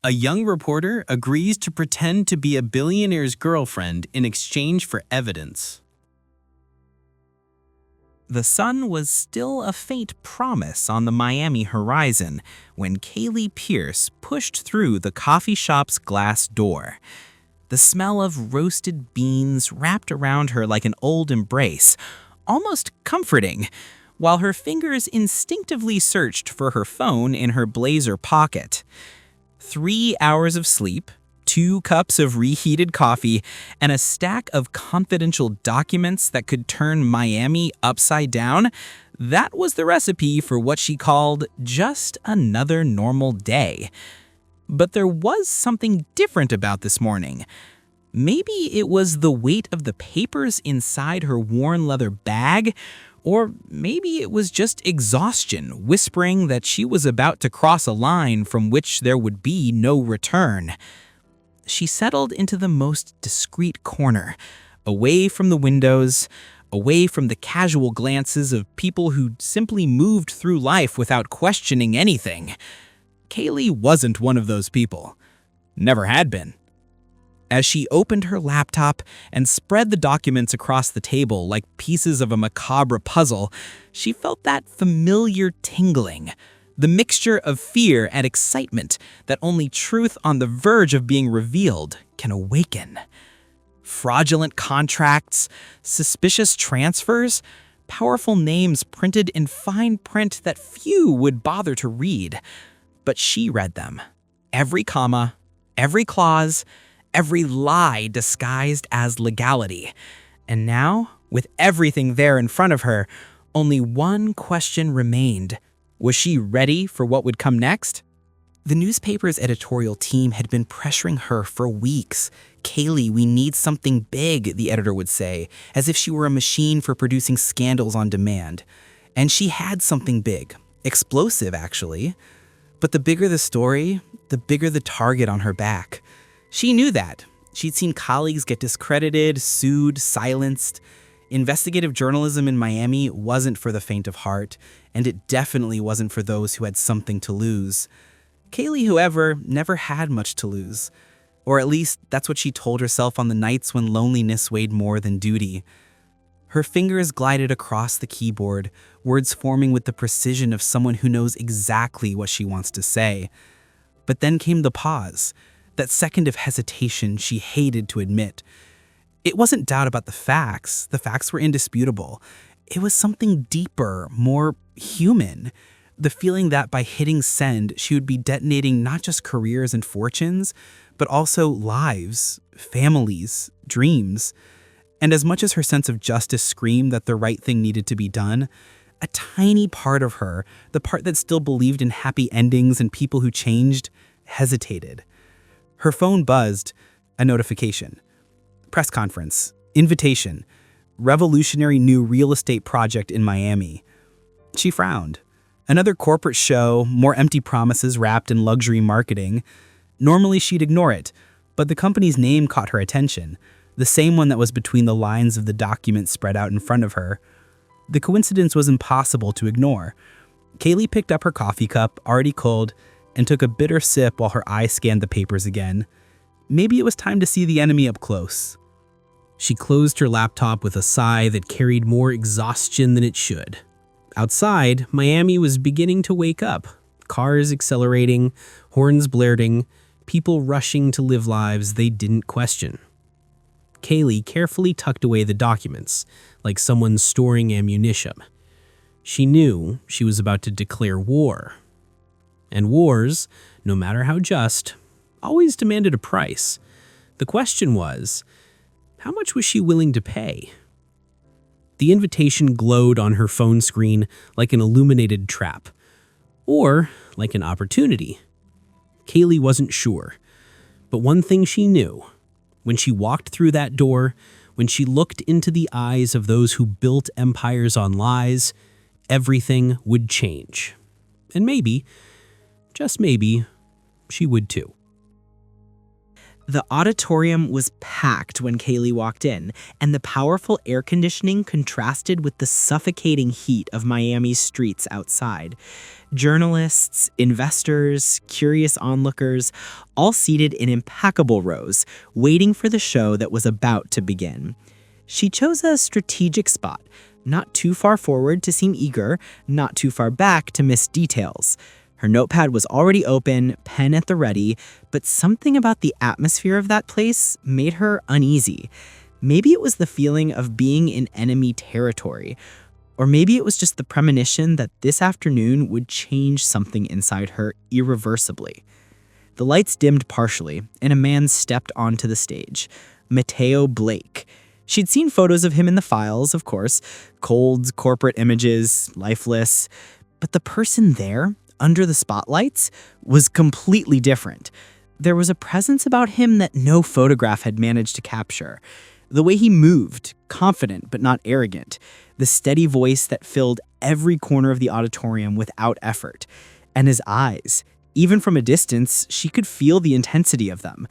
A young reporter agrees to pretend to be a billionaire's girlfriend in exchange for evidence. The sun was still a faint promise on the Miami horizon when Kayleigh Pierce pushed through the coffee shop's glass door. The smell of roasted beans wrapped around her like an old embrace, almost comforting, while her fingers instinctively searched for her phone in her blazer pocket. 3 hours of sleep, 2 cups of reheated coffee, and a stack of confidential documents that could turn Miami upside down, that was the recipe for what she called just another normal day. But there was something different about this morning. Maybe it was the weight of the papers inside her worn leather bag, or maybe it was just exhaustion whispering that she was about to cross a line from which there would be no return. She settled into the most discreet corner, away from the windows, away from the casual glances of people who simply moved through life without questioning anything. Kayleigh wasn't one of those people. Never had been. As she opened her laptop and spread the documents across the table like pieces of a macabre puzzle, she felt that familiar tingling, the mixture of fear and excitement that only truth on the verge of being revealed can awaken. Fraudulent contracts, suspicious transfers, powerful names printed in fine print that few would bother to read. But she read them. Every comma, every clause, every lie disguised as legality. And now, with everything there in front of her, only one question remained. Was she ready for what would come next? The newspaper's editorial team had been pressuring her for weeks. "Kayleigh, we need something big," the editor would say, as if she were a machine for producing scandals on demand. And she had something big. Explosive, actually. But the bigger the story, the bigger the target on her back. She knew that. She'd seen colleagues get discredited, sued, silenced. Investigative journalism in Miami wasn't for the faint of heart, and it definitely wasn't for those who had something to lose. Kayleigh, however, never had much to lose. Or at least that's what she told herself on the nights when loneliness weighed more than duty. Her fingers glided across the keyboard, words forming with the precision of someone who knows exactly what she wants to say. But then came the pause. That second of hesitation she hated to admit. It wasn't doubt about the facts. The facts were indisputable. It was something deeper, more human. The feeling that by hitting send, she would be detonating not just careers and fortunes, but also lives, families, dreams. And as much as her sense of justice screamed that the right thing needed to be done, a tiny part of her, the part that still believed in happy endings and people who changed, hesitated. Her phone buzzed, a notification. Press conference, invitation, revolutionary new real estate project in Miami. She frowned. Another corporate show, more empty promises wrapped in luxury marketing. Normally she'd ignore it, but the company's name caught her attention, the same one that was between the lines of the document spread out in front of her. The coincidence was impossible to ignore. Kayleigh picked up her coffee cup, already cold, and took a bitter sip while her eye scanned the papers again. Maybe it was time to see the enemy up close. She closed her laptop with a sigh that carried more exhaustion than it should. Outside, Miami was beginning to wake up. Cars accelerating, horns blaring, people rushing to live lives they didn't question. Kayleigh carefully tucked away the documents, like someone storing ammunition. She knew she was about to declare war. And wars, no matter how just, always demanded a price. The question was, how much was she willing to pay? The invitation glowed on her phone screen like an illuminated trap, or like an opportunity. Kayleigh wasn't sure, but one thing she knew. When she walked through that door, when she looked into the eyes of those who built empires on lies, everything would change. And maybe, just maybe, she would too. The auditorium was packed when Kayleigh walked in, and the powerful air conditioning contrasted with the suffocating heat of Miami's streets outside. Journalists, investors, curious onlookers, all seated in impeccable rows, waiting for the show that was about to begin. She chose a strategic spot, not too far forward to seem eager, not too far back to miss details. Her notepad was already open, pen at the ready, but something about the atmosphere of that place made her uneasy. Maybe it was the feeling of being in enemy territory, or maybe it was just the premonition that this afternoon would change something inside her irreversibly. The lights dimmed partially, and a man stepped onto the stage. Matteo Blake. She'd seen photos of him in the files, of course, cold corporate images, lifeless, but the person there, under the spotlights, was completely different. There was a presence about him that no photograph had managed to capture. The way he moved, confident but not arrogant. The steady voice that filled every corner of the auditorium without effort. And his eyes. Even from a distance, she could feel the intensity of them.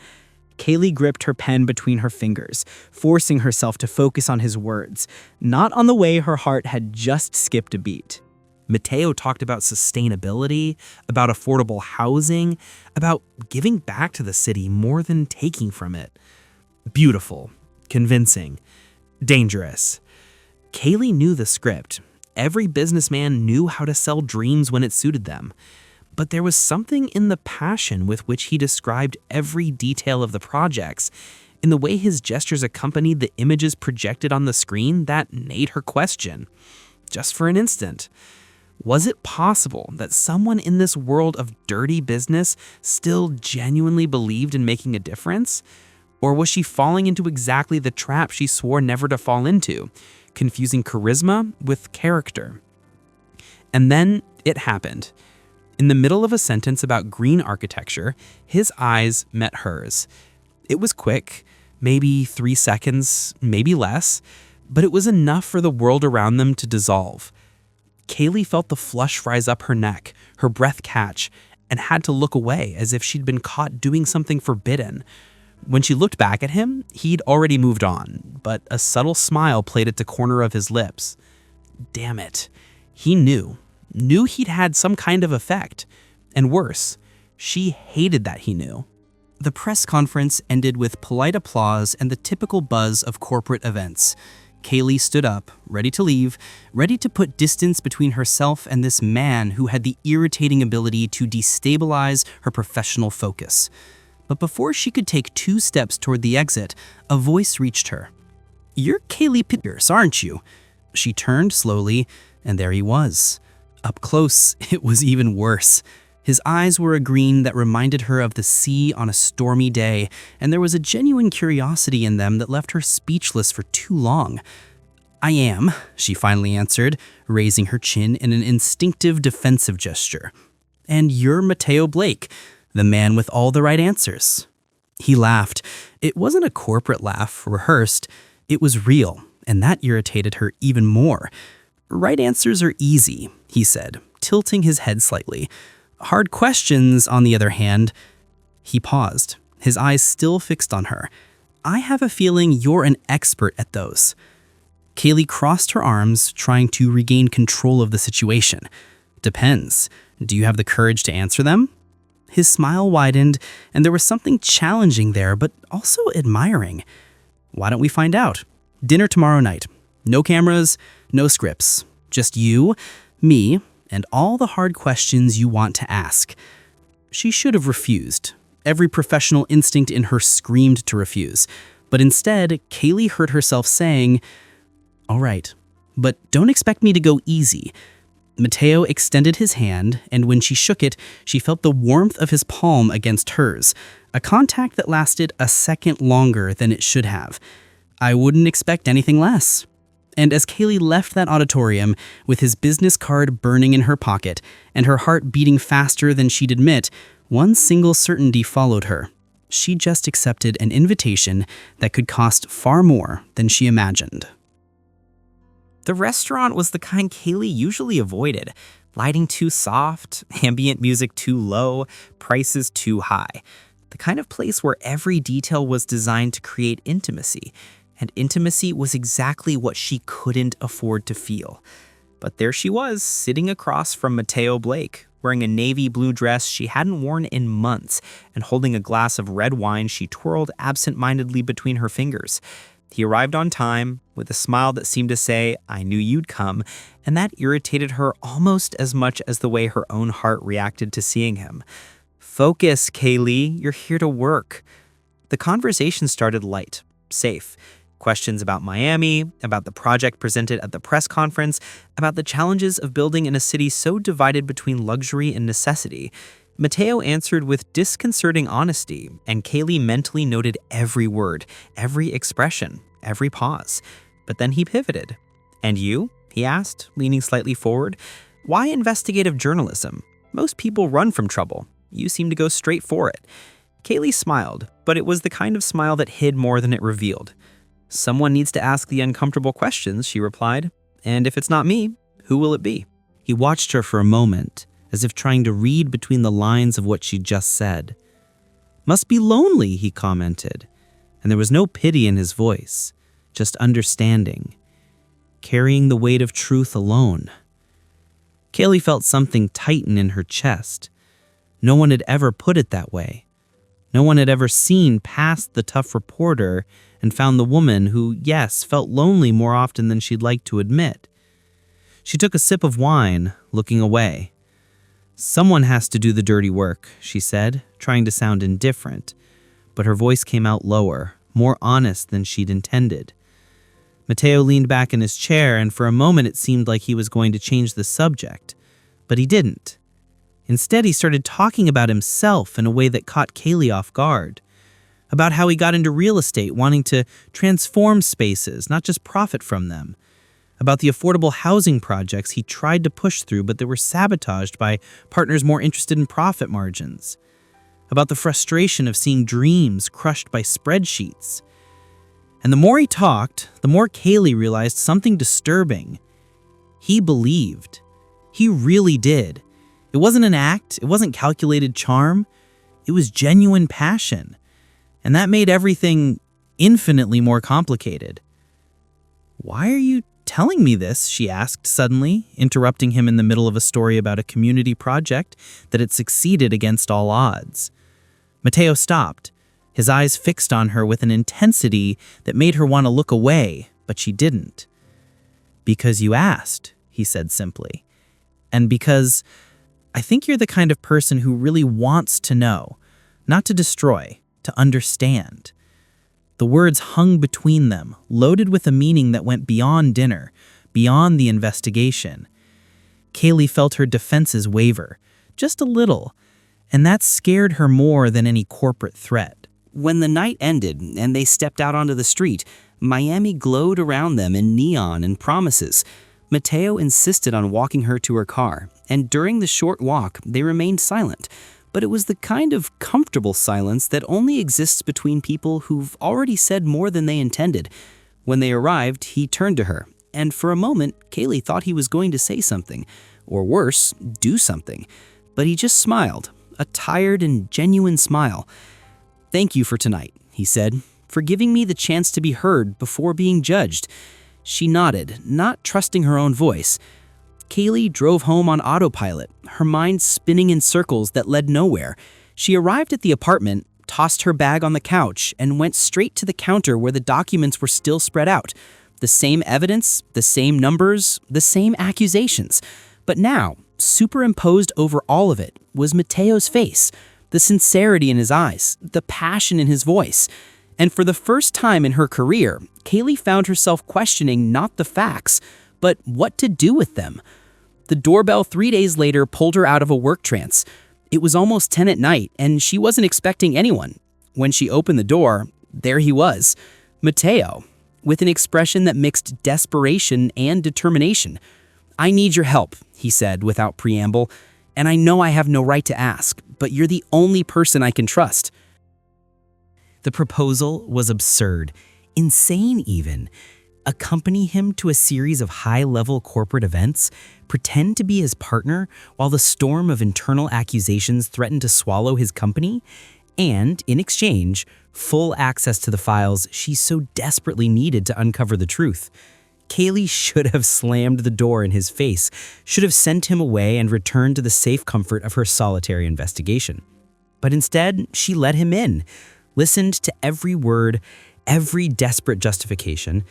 Kayleigh gripped her pen between her fingers, forcing herself to focus on his words, not on the way her heart had just skipped a beat. Matteo talked about sustainability, about affordable housing, about giving back to the city more than taking from it. Beautiful, convincing, dangerous. Kayleigh knew the script. Every businessman knew how to sell dreams when it suited them. But there was something in the passion with which he described every detail of the projects, in the way his gestures accompanied the images projected on the screen, that made her question. Just for an instant. Was it possible that someone in this world of dirty business still genuinely believed in making a difference? Or was she falling into exactly the trap she swore never to fall into, confusing charisma with character? And then it happened. In the middle of a sentence about green architecture, his eyes met hers. It was quick, maybe 3 seconds, maybe less, but it was enough for the world around them to dissolve. Kayleigh felt the flush rise up her neck, her breath catch, and had to look away as if she'd been caught doing something forbidden. When she looked back at him, he'd already moved on, but a subtle smile played at the corner of his lips. Damn it. He knew he'd had some kind of effect. And worse, she hated that he knew. The press conference ended with polite applause and the typical buzz of corporate events. Kayleigh stood up, ready to leave, ready to put distance between herself and this man who had the irritating ability to destabilize her professional focus. But before she could take 2 steps toward the exit, a voice reached her. "You're Kayleigh Pierce, aren't you?" She turned slowly, and there he was. Up close, it was even worse. His eyes were a green that reminded her of the sea on a stormy day, and there was a genuine curiosity in them that left her speechless for too long. "I am," she finally answered, raising her chin in an instinctive defensive gesture. "And you're Matteo Blake, the man with all the right answers." He laughed. It wasn't a corporate laugh, rehearsed. It was real, and that irritated her even more. "Right answers are easy," he said, tilting his head slightly. "Hard questions, on the other hand." He paused, his eyes still fixed on her. "I have a feeling you're an expert at those." Kayleigh crossed her arms, trying to regain control of the situation. "Depends. Do you have the courage to answer them?" His smile widened, and there was something challenging there, but also admiring. "Why don't we find out? Dinner tomorrow night. No cameras, no scripts. Just you, me, and all the hard questions you want to ask." She should have refused. Every professional instinct in her screamed to refuse. But instead, Kayleigh heard herself saying, "All right, but don't expect me to go easy." Matteo extended his hand, and when she shook it, she felt the warmth of his palm against hers, a contact that lasted a second longer than it should have. "I wouldn't expect anything less." And as Kayleigh left that auditorium, with his business card burning in her pocket and her heart beating faster than she'd admit, one single certainty followed her. She just accepted an invitation that could cost far more than she imagined. The restaurant was the kind Kayleigh usually avoided. Lighting too soft, ambient music too low, prices too high. The kind of place where every detail was designed to create intimacy, and intimacy was exactly what she couldn't afford to feel. But there she was, sitting across from Matteo Blake, wearing a navy blue dress she hadn't worn in months, and holding a glass of red wine she twirled absent-mindedly between her fingers. He arrived on time, with a smile that seemed to say, "I knew you'd come," and that irritated her almost as much as the way her own heart reacted to seeing him. "Focus, Kayleigh, you're here to work." The conversation started light, safe. Questions about Miami, about the project presented at the press conference, about the challenges of building in a city so divided between luxury and necessity. Matteo answered with disconcerting honesty, and Kayleigh mentally noted every word, every expression, every pause. But then he pivoted. "And you?" he asked, leaning slightly forward. "Why investigative journalism? Most people run from trouble. You seem to go straight for it." Kayleigh smiled, but it was the kind of smile that hid more than it revealed. "Someone needs to ask the uncomfortable questions," she replied. "And if it's not me, who will it be?" He watched her for a moment, as if trying to read between the lines of what she just said. "Must be lonely," he commented, and there was no pity in his voice, just understanding. Carrying the weight of truth alone. Kayleigh felt something tighten in her chest. No one had ever put it that way. No one had ever seen past the tough reporter and found the woman who, yes, felt lonely more often than she'd like to admit. She took a sip of wine, looking away. "Someone has to do the dirty work," she said, trying to sound indifferent, but her voice came out lower, more honest than she'd intended. Matteo leaned back in his chair, and for a moment it seemed like he was going to change the subject, but he didn't. Instead, he started talking about himself in a way that caught Kayleigh off guard. About how he got into real estate, wanting to transform spaces, not just profit from them. About the affordable housing projects he tried to push through, but they were sabotaged by partners more interested in profit margins. About the frustration of seeing dreams crushed by spreadsheets. And the more he talked, the more Kayleigh realized something disturbing. He believed. He really did. It wasn't an act, it wasn't calculated charm, it was genuine passion. And that made everything infinitely more complicated. "Why are you telling me this?" she asked suddenly, interrupting him in the middle of a story about a community project that had succeeded against all odds. Matteo stopped, his eyes fixed on her with an intensity that made her want to look away, but she didn't. "Because you asked," he said simply. "And because I think you're the kind of person who really wants to know, not to destroy, to understand." The words hung between them, loaded with a meaning that went beyond dinner, beyond the investigation. Kayleigh felt her defenses waver, just a little, and that scared her more than any corporate threat. When the night ended and they stepped out onto the street, Miami glowed around them in neon and promises. Matteo insisted on walking her to her car, and during the short walk, they remained silent. But it was the kind of comfortable silence that only exists between people who've already said more than they intended. When they arrived, he turned to her, and for a moment, Kayleigh thought he was going to say something, or worse, do something. But he just smiled, a tired and genuine smile. "Thank you for tonight," he said, "for giving me the chance to be heard before being judged." She nodded, not trusting her own voice. Kayleigh drove home on autopilot, her mind spinning in circles that led nowhere. She arrived at the apartment, tossed her bag on the couch, and went straight to the counter where the documents were still spread out. The same evidence, the same numbers, the same accusations. But now, superimposed over all of it, was Matteo's face, the sincerity in his eyes, the passion in his voice. And for the first time in her career, Kayleigh found herself questioning not the facts, but what to do with them. The doorbell 3 days later pulled her out of a work trance. It was almost 10 at night, and she wasn't expecting anyone. When she opened the door, there he was, Matteo, with an expression that mixed desperation and determination. "I need your help," he said without preamble, "and I know I have no right to ask, but you're the only person I can trust." The proposal was absurd, insane even. Accompany him to a series of high-level corporate events, pretend to be his partner while the storm of internal accusations threatened to swallow his company, And, in exchange, full access to the files she so desperately needed to uncover the truth. Kayleigh should have slammed the door in his face, should have sent him away and returned to the safe comfort of her solitary investigation. But instead, she let him in, listened to every word, every desperate justification,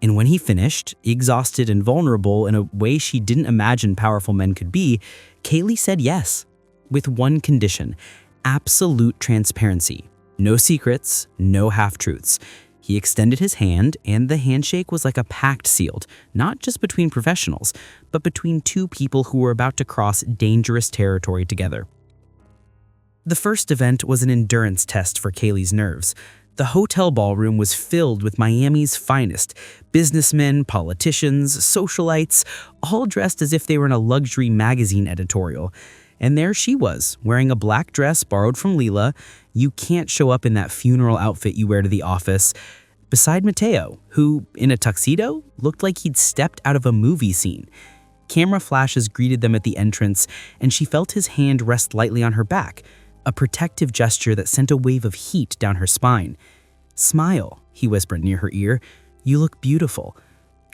and when he finished, exhausted and vulnerable in a way she didn't imagine powerful men could be, Kayleigh said yes, with one condition: absolute transparency. No secrets, no half-truths. He extended his hand, and the handshake was like a pact sealed, not just between professionals, but between two people who were about to cross dangerous territory together. The first event was an endurance test for Kayleigh's nerves. The hotel ballroom was filled with Miami's finest, businessmen, politicians, socialites, all dressed as if they were in a luxury magazine editorial. And there she was, wearing a black dress borrowed from Leela. You can't show up in that funeral outfit you wear to the office. Beside Matteo, who, in a tuxedo, looked like he'd stepped out of a movie scene. Camera flashes greeted them at the entrance, and she felt his hand rest lightly on her back, a protective gesture that sent a wave of heat down her spine. "Smile," he whispered near her ear. "You look beautiful."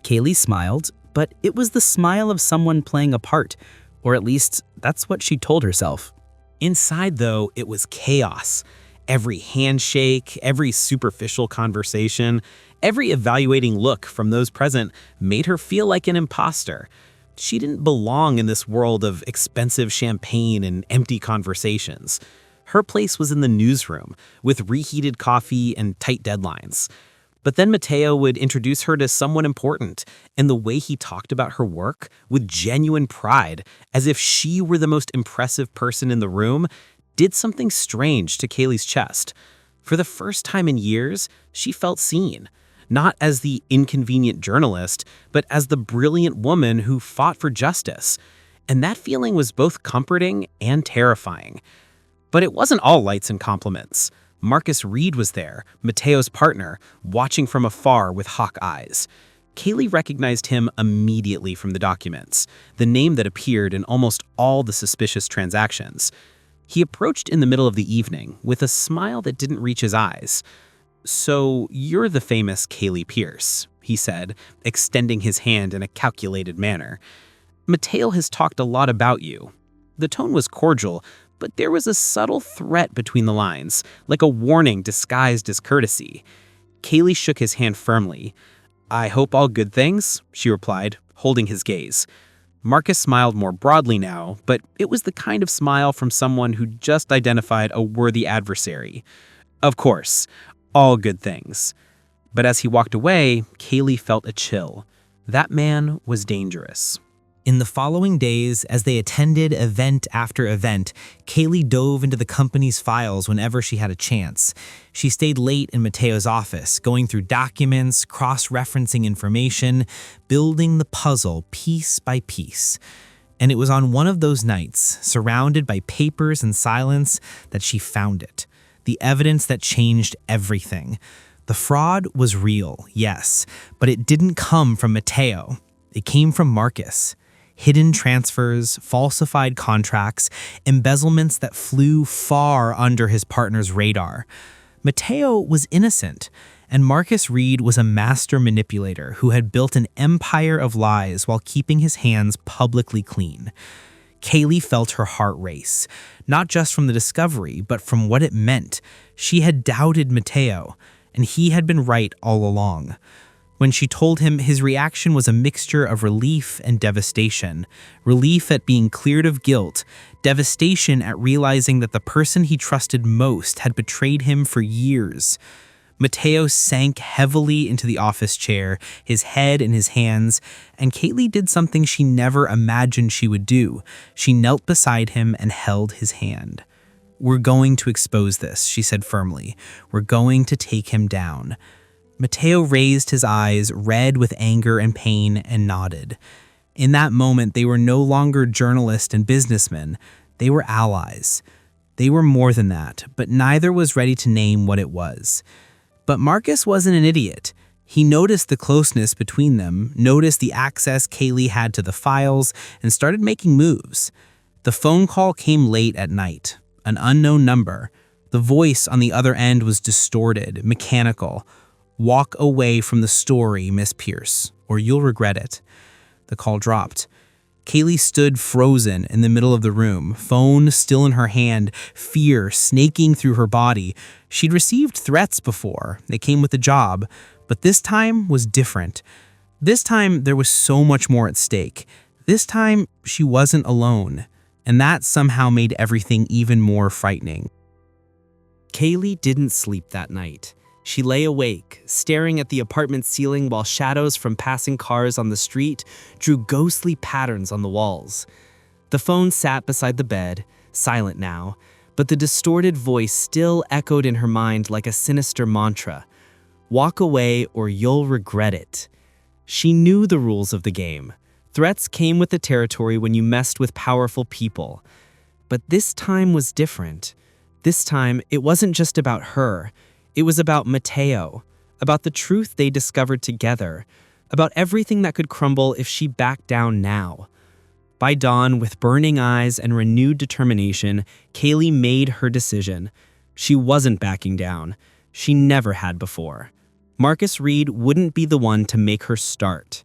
Kayleigh smiled, but it was the smile of someone playing a part. Or at least, that's what she told herself. Inside, though, it was chaos. Every handshake, every superficial conversation, every evaluating look from those present made her feel like an imposter. She didn't belong in this world of expensive champagne and empty conversations. Her place was in the newsroom, with reheated coffee and tight deadlines. But then Matteo would introduce her to someone important, and the way he talked about her work, with genuine pride, as if she were the most impressive person in the room, did something strange to Kayleigh's chest. For the first time in years, she felt seen. Not as the inconvenient journalist, but as the brilliant woman who fought for justice. And that feeling was both comforting and terrifying. But it wasn't all lights and compliments. Marcus Reed was there, Matteo's partner, watching from afar with hawk eyes. Kayleigh recognized him immediately from the documents, the name that appeared in almost all the suspicious transactions. He approached in the middle of the evening with a smile that didn't reach his eyes. "So you're the famous Kayleigh Pierce," he said, extending his hand in a calculated manner. "Matteo has talked a lot about you." The tone was cordial, but there was a subtle threat between the lines, like a warning disguised as courtesy. Kayleigh shook his hand firmly. "I hope all good things," she replied, holding his gaze. Marcus smiled more broadly now, but it was the kind of smile from someone who just identified a worthy adversary. "Of course, all good things." But as he walked away, Kayleigh felt a chill. That man was dangerous. In the following days, as they attended event after event, Kayleigh dove into the company's files whenever she had a chance. She stayed late in Matteo's office, going through documents, cross-referencing information, building the puzzle piece by piece. And it was on one of those nights, surrounded by papers and silence, that she found it. The evidence that changed everything. The fraud was real, yes, but it didn't come from Matteo. It came from Marcus. Hidden transfers, falsified contracts, embezzlements that flew far under his partner's radar. Matteo was innocent, and Marcus Reed was a master manipulator who had built an empire of lies while keeping his hands publicly clean. Kayleigh felt her heart race, not just from the discovery, but from what it meant. She had doubted Matteo, and he had been right all along. When she told him, his reaction was a mixture of relief and devastation. Relief at being cleared of guilt, devastation at realizing that the person he trusted most had betrayed him for years. Matteo sank heavily into the office chair, his head in his hands, and Kayleigh did something she never imagined she would do. She knelt beside him and held his hand. "We're going to expose this," she said firmly. "We're going to take him down." Matteo raised his eyes, red with anger and pain, and nodded. In that moment, they were no longer journalists and businessmen. They were allies. They were more than that, but neither was ready to name what it was. But Marcus wasn't an idiot. He noticed the closeness between them, noticed the access Kayleigh had to the files, and started making moves. The phone call came late at night. An unknown number. The voice on the other end was distorted, mechanical. "Walk away from the story, Miss Pierce, or you'll regret it." The call dropped. Kayleigh stood frozen in the middle of the room, phone still in her hand, fear snaking through her body. She'd received threats before. They came with the job. But this time was different. This time there was so much more at stake. This time she wasn't alone. And that somehow made everything even more frightening. Kayleigh didn't sleep that night. She lay awake, staring at the apartment ceiling while shadows from passing cars on the street drew ghostly patterns on the walls. The phone sat beside the bed, silent now, but the distorted voice still echoed in her mind like a sinister mantra. "Walk away or you'll regret it." She knew the rules of the game. Threats came with the territory when you messed with powerful people. But this time was different. This time, it wasn't just about her. It was about Matteo, about the truth they discovered together, about everything that could crumble if she backed down now. By dawn, with burning eyes and renewed determination, Kayleigh made her decision. She wasn't backing down. She never had before. Marcus Reed wouldn't be the one to make her start.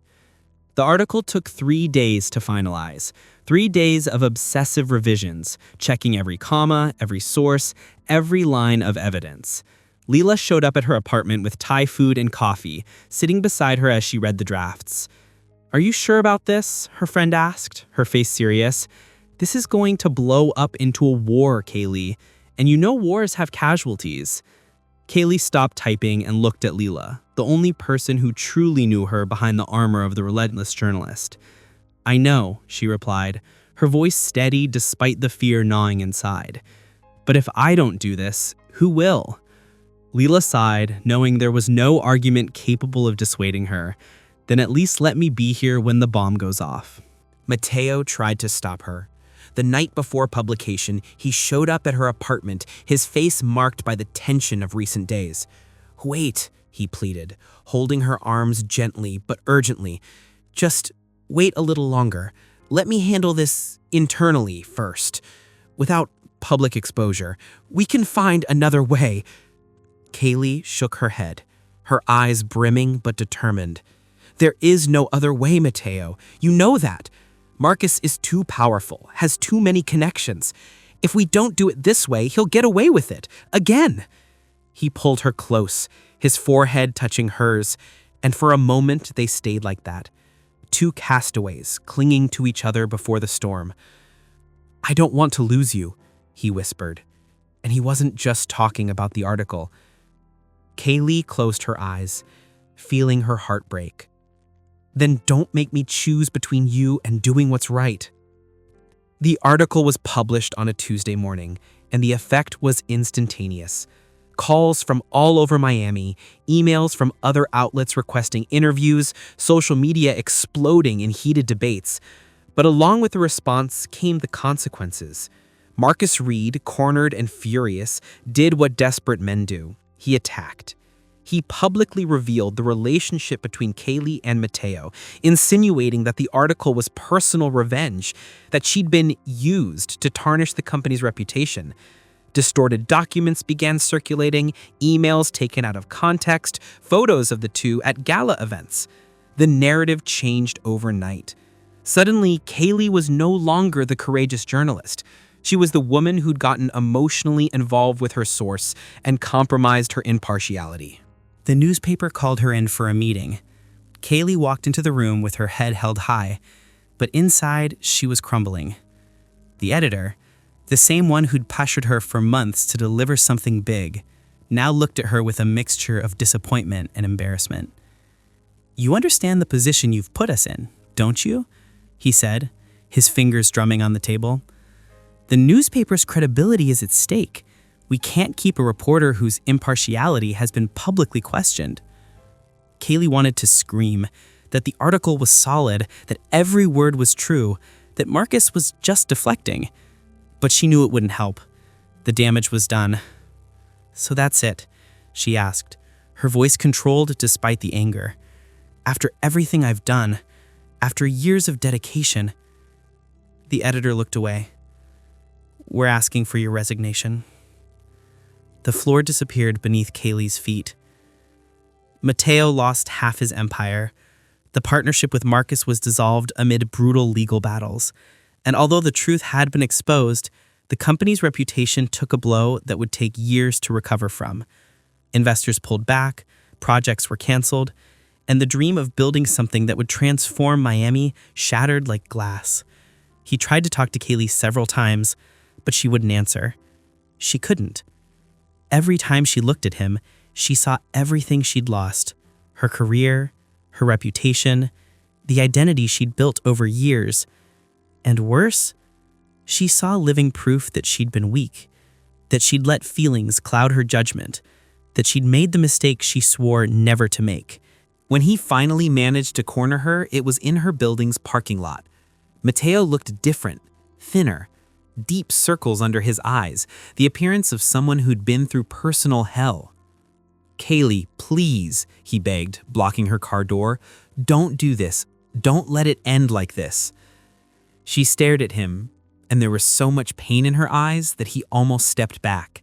The article took 3 days to finalize. 3 days of obsessive revisions, checking every comma, every source, every line of evidence. Leela showed up at her apartment with Thai food and coffee, sitting beside her as she read the drafts. "Are you sure about this?" her friend asked, her face serious. "This is going to blow up into a war, Kayleigh, and you know wars have casualties." Kayleigh stopped typing and looked at Leela, the only person who truly knew her behind the armor of the relentless journalist. "I know," she replied, her voice steady despite the fear gnawing inside. "But if I don't do this, who will?" Leela sighed, knowing there was no argument capable of dissuading her. "Then at least let me be here when the bomb goes off." Matteo tried to stop her. The night before publication, he showed up at her apartment, his face marked by the tension of recent days. "Wait," he pleaded, holding her arms gently but urgently. "Just wait a little longer. Let me handle this internally first. Without public exposure, we can find another way." Kayleigh shook her head, her eyes brimming but determined. "There is no other way, Matteo. You know that. Marcus is too powerful, has too many connections. If we don't do it this way, he'll get away with it. Again." He pulled her close, his forehead touching hers, and for a moment they stayed like that. Two castaways clinging to each other before the storm. "I don't want to lose you," he whispered. And he wasn't just talking about the article. Kayleigh closed her eyes, feeling her heart break. "Then don't make me choose between you and doing what's right." The article was published on a Tuesday morning, and the effect was instantaneous. Calls from all over Miami, emails from other outlets requesting interviews, social media exploding in heated debates. But along with the response came the consequences. Marcus Reed, cornered and furious, did what desperate men do. He attacked. He publicly revealed the relationship between Kayleigh and Matteo, insinuating that the article was personal revenge, that she'd been used to tarnish the company's reputation. Distorted documents began circulating, emails taken out of context, photos of the two at gala events. The narrative changed overnight. Suddenly, Kayleigh was no longer the courageous journalist. She was the woman who'd gotten emotionally involved with her source and compromised her impartiality. The newspaper called her in for a meeting. Kayleigh walked into the room with her head held high, but inside she was crumbling. The editor, the same one who'd pressured her for months to deliver something big, now looked at her with a mixture of disappointment and embarrassment. "You understand the position you've put us in, don't you?" he said, his fingers drumming on the table. "The newspaper's credibility is at stake. We can't keep a reporter whose impartiality has been publicly questioned." Kayleigh wanted to scream, that the article was solid, that every word was true, that Marcus was just deflecting. But she knew it wouldn't help. The damage was done. "So that's it?" she asked, her voice controlled despite the anger. "After everything I've done, after years of dedication." The editor looked away. "We're asking for your resignation." The floor disappeared beneath Kayleigh's feet. Matteo lost half his empire. The partnership with Marcus was dissolved amid brutal legal battles. And although the truth had been exposed, the company's reputation took a blow that would take years to recover from. Investors pulled back, projects were canceled, and the dream of building something that would transform Miami shattered like glass. He tried to talk to Kayleigh several times, but she wouldn't answer. She couldn't. Every time she looked at him, she saw everything she'd lost: her career, her reputation, the identity she'd built over years. And worse, she saw living proof that she'd been weak, that she'd let feelings cloud her judgment, that she'd made the mistake she swore never to make. When he finally managed to corner her, it was in her building's parking lot. Matteo looked different, thinner, deep circles under his eyes, the appearance of someone who'd been through personal hell. "Kayleigh, please," he begged, blocking her car door. "Don't do this. Don't let it end like this." She stared at him, and there was so much pain in her eyes that he almost stepped back.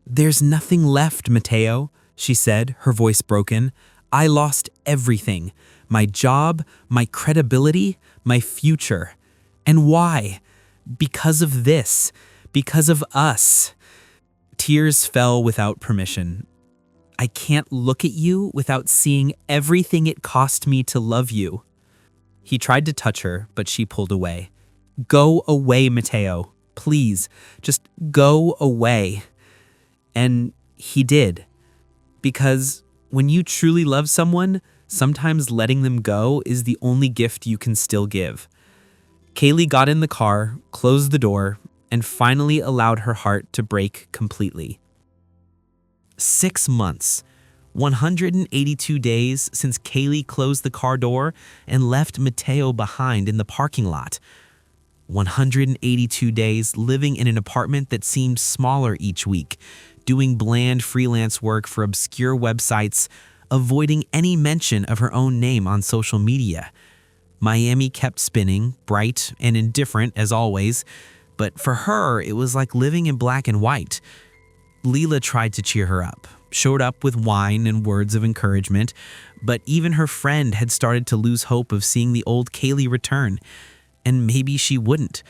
"There's nothing left, Matteo," she said, her voice broken. "I lost everything. My job, my credibility, my future. And why? Because of this. Because of us." Tears fell without permission. "I can't look at you without seeing everything it cost me to love you." He tried to touch her, but she pulled away. "Go away, Matteo. Please, just go away." And he did. Because when you truly love someone, sometimes letting them go is the only gift you can still give. Kayleigh got in the car, closed the door, and finally allowed her heart to break completely. 6 months, 182 days since Kayleigh closed the car door and left Matteo behind in the parking lot. 182 days living in an apartment that seemed smaller each week, doing bland freelance work for obscure websites, avoiding any mention of her own name on social media. Miami kept spinning, bright and indifferent as always, but for her, it was like living in black and white. Leela tried to cheer her up, showed up with wine and words of encouragement, but even her friend had started to lose hope of seeing the old Kayleigh return. And maybe she wouldn't.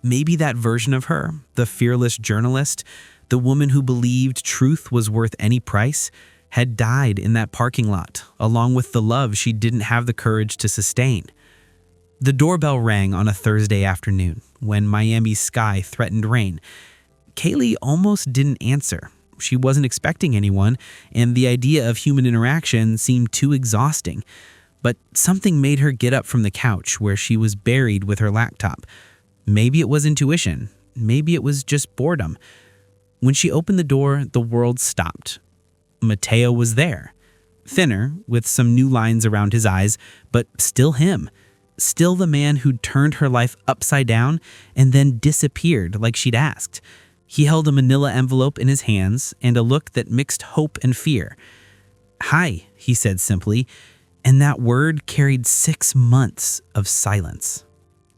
Maybe that version of her, the fearless journalist, the woman who believed truth was worth any price, had died in that parking lot, along with the love she didn't have the courage to sustain. The doorbell rang on a Thursday afternoon when Miami's sky threatened rain. Kayleigh almost didn't answer. She wasn't expecting anyone, and the idea of human interaction seemed too exhausting. But something made her get up from the couch where she was buried with her laptop. Maybe it was intuition. Maybe it was just boredom. When she opened the door, the world stopped. Matteo was there. Thinner, with some new lines around his eyes, but still him. Still the man who'd turned her life upside down and then disappeared like she'd asked. He held a manila envelope in his hands and a look that mixed hope and fear. "Hi," he said simply, and that word carried 6 months of silence.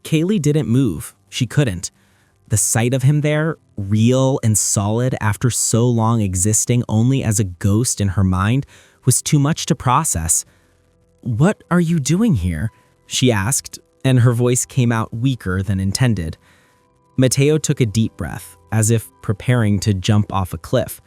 Kayleigh didn't move. She couldn't. The sight of him there, real and solid after so long existing only as a ghost in her mind, was too much to process. "What are you doing here?" she asked, and her voice came out weaker than intended. Matteo took a deep breath, as if preparing to jump off a cliff.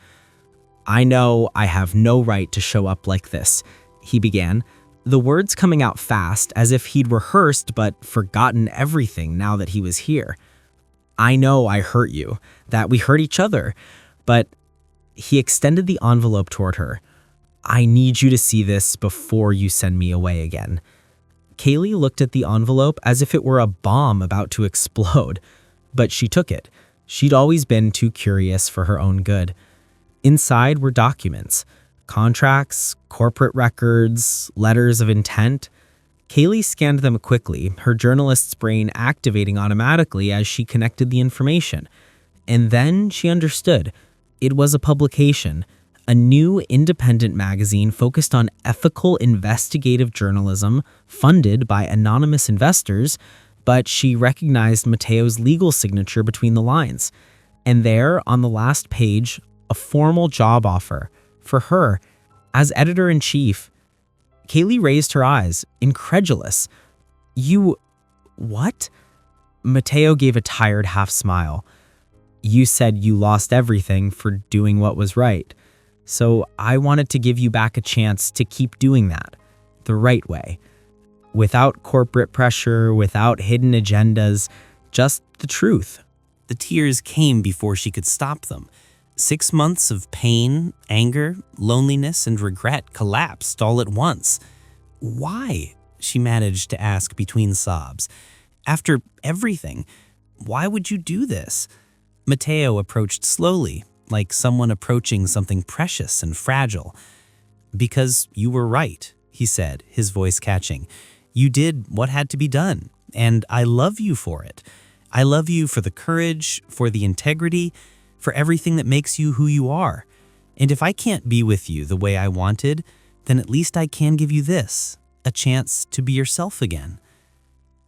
"I know I have no right to show up like this," he began, the words coming out fast as if he'd rehearsed but forgotten everything now that he was here. "I know I hurt you, that we hurt each other, but..." He extended the envelope toward her. "I need you to see this before you send me away again." Kayleigh looked at the envelope as if it were a bomb about to explode, but she took it. She'd always been too curious for her own good. Inside were documents, contracts, corporate records, letters of intent. Kayleigh scanned them quickly, her journalist's brain activating automatically as she connected the information. And then she understood. It was a publication, a new independent magazine focused on ethical investigative journalism, funded by anonymous investors, but she recognized Matteo's legal signature between the lines. And there, on the last page, a formal job offer for her as editor-in-chief. Kayleigh raised her eyes, incredulous. You... what? Matteo gave a tired half smile. You said you lost everything for doing what was right. So I wanted to give you back a chance to keep doing that, the right way. Without corporate pressure, without hidden agendas, just the truth. The tears came before she could stop them. 6 months of pain, anger, loneliness, and regret collapsed all at once. Why? She managed to ask between sobs. After everything, why would you do this? Matteo approached slowly, like someone approaching something precious and fragile. Because you were right, he said, his voice catching. You did what had to be done, and I love you for it. I love you for the courage, for the integrity, for everything that makes you who you are. And if I can't be with you the way I wanted, then at least I can give you this, a chance to be yourself again.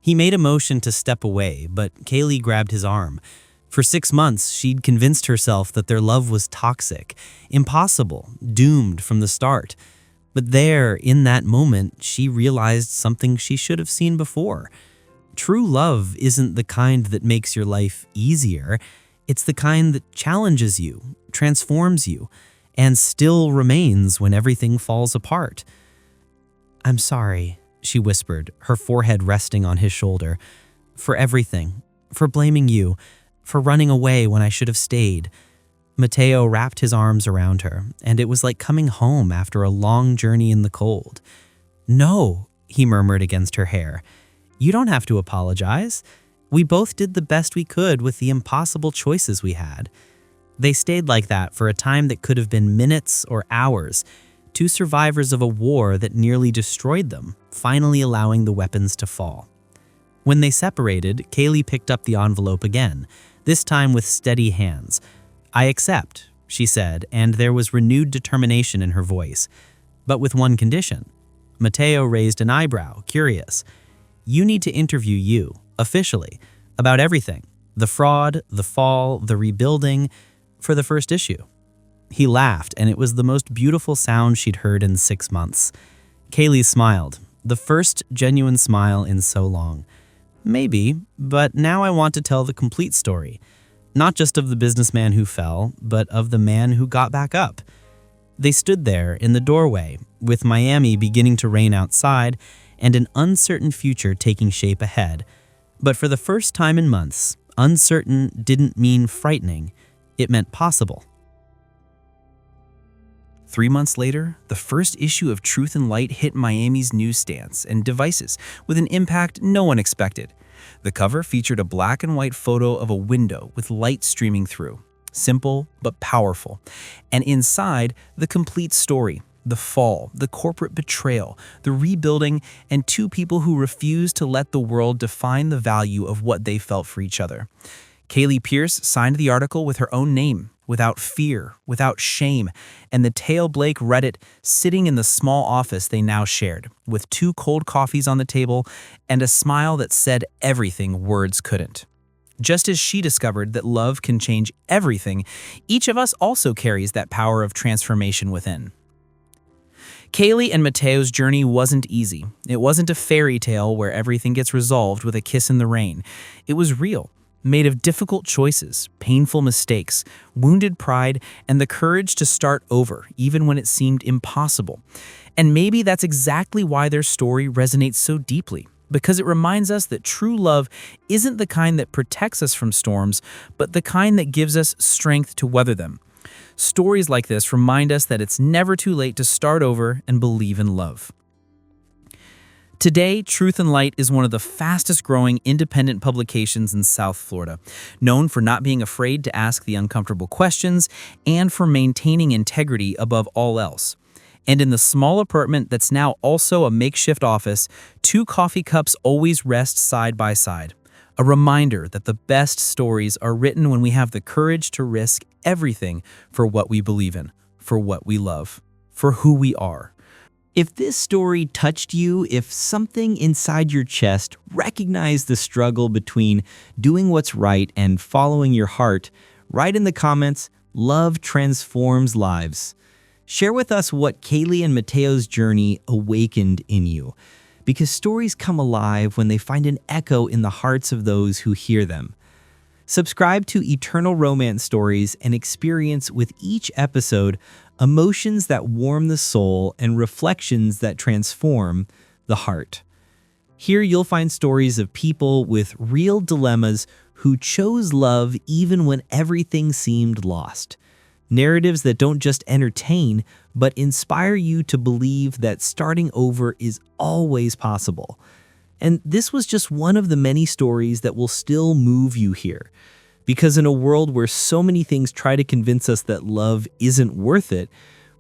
He made a motion to step away, but Kayleigh grabbed his arm. For 6 months, she'd convinced herself that their love was toxic, impossible, doomed from the start. But there, in that moment, she realized something she should have seen before. True love isn't the kind that makes your life easier. It's the kind that challenges you, transforms you, and still remains when everything falls apart. I'm sorry, she whispered, her forehead resting on his shoulder. For everything. For blaming you. For running away when I should have stayed. Matteo wrapped his arms around her, and it was like coming home after a long journey in the cold. No, he murmured against her hair. You don't have to apologize. We both did the best we could with the impossible choices we had. They stayed like that for a time that could have been minutes or hours, two survivors of a war that nearly destroyed them, finally allowing the weapons to fall. When they separated, Kayleigh picked up the envelope again, this time with steady hands. I accept, she said, and there was renewed determination in her voice, but with one condition. Matteo raised an eyebrow, curious. You need to interview you, officially, about everything. The fraud, the fall, the rebuilding, for the first issue. He laughed, and it was the most beautiful sound she'd heard in 6 months. Kayleigh smiled, the first genuine smile in so long. Maybe, but now I want to tell the complete story. Not just of the businessman who fell, but of the man who got back up. They stood there in the doorway, with Miami beginning to rain outside and an uncertain future taking shape ahead. But for the first time in months, uncertain didn't mean frightening. It meant possible. 3 months later, the first issue of Truth and Light hit Miami's newsstands and devices with an impact no one expected. The cover featured a black and white photo of a window with light streaming through. Simple but powerful. And inside, the complete story. The fall, the corporate betrayal, the rebuilding, and two people who refused to let the world define the value of what they felt for each other. Kayleigh Pierce signed the article with her own name, without fear, without shame, and Matteo Blake read it sitting in the small office they now shared, with 2 cold coffees on the table and a smile that said everything words couldn't. Just as she discovered that love can change everything, each of us also carries that power of transformation within. Kayleigh and Matteo's journey wasn't easy. It wasn't a fairy tale where everything gets resolved with a kiss in the rain. It was real, made of difficult choices, painful mistakes, wounded pride, and the courage to start over, even when it seemed impossible. And maybe that's exactly why their story resonates so deeply, because it reminds us that true love isn't the kind that protects us from storms, but the kind that gives us strength to weather them. Stories like this remind us that it's never too late to start over and believe in love. Today, Truth and Light is one of the fastest growing independent publications in South Florida, known for not being afraid to ask the uncomfortable questions and for maintaining integrity above all else. And in the small apartment that's now also a makeshift office, 2 coffee cups always rest side by side. A reminder that the best stories are written when we have the courage to risk everything for what we believe in, for what we love, for who we are. If this story touched you, if something inside your chest recognized the struggle between doing what's right and following your heart, write in the comments, Love transforms lives. Share with us what Kayleigh and Matteo's journey awakened in you, because stories come alive when they find an echo in the hearts of those who hear them. Subscribe to Eternal Romance Stories and experience with each episode emotions that warm the soul and reflections that transform the heart. Here you'll find stories of people with real dilemmas who chose love even when everything seemed lost. Narratives that don't just entertain, but inspire you to believe that starting over is always possible. And this was just one of the many stories that will still move you here. Because in a world where so many things try to convince us that love isn't worth it,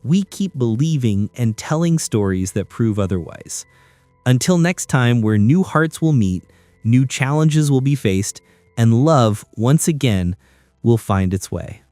we keep believing and telling stories that prove otherwise. Until next time, where new hearts will meet, new challenges will be faced, and love, once again, will find its way.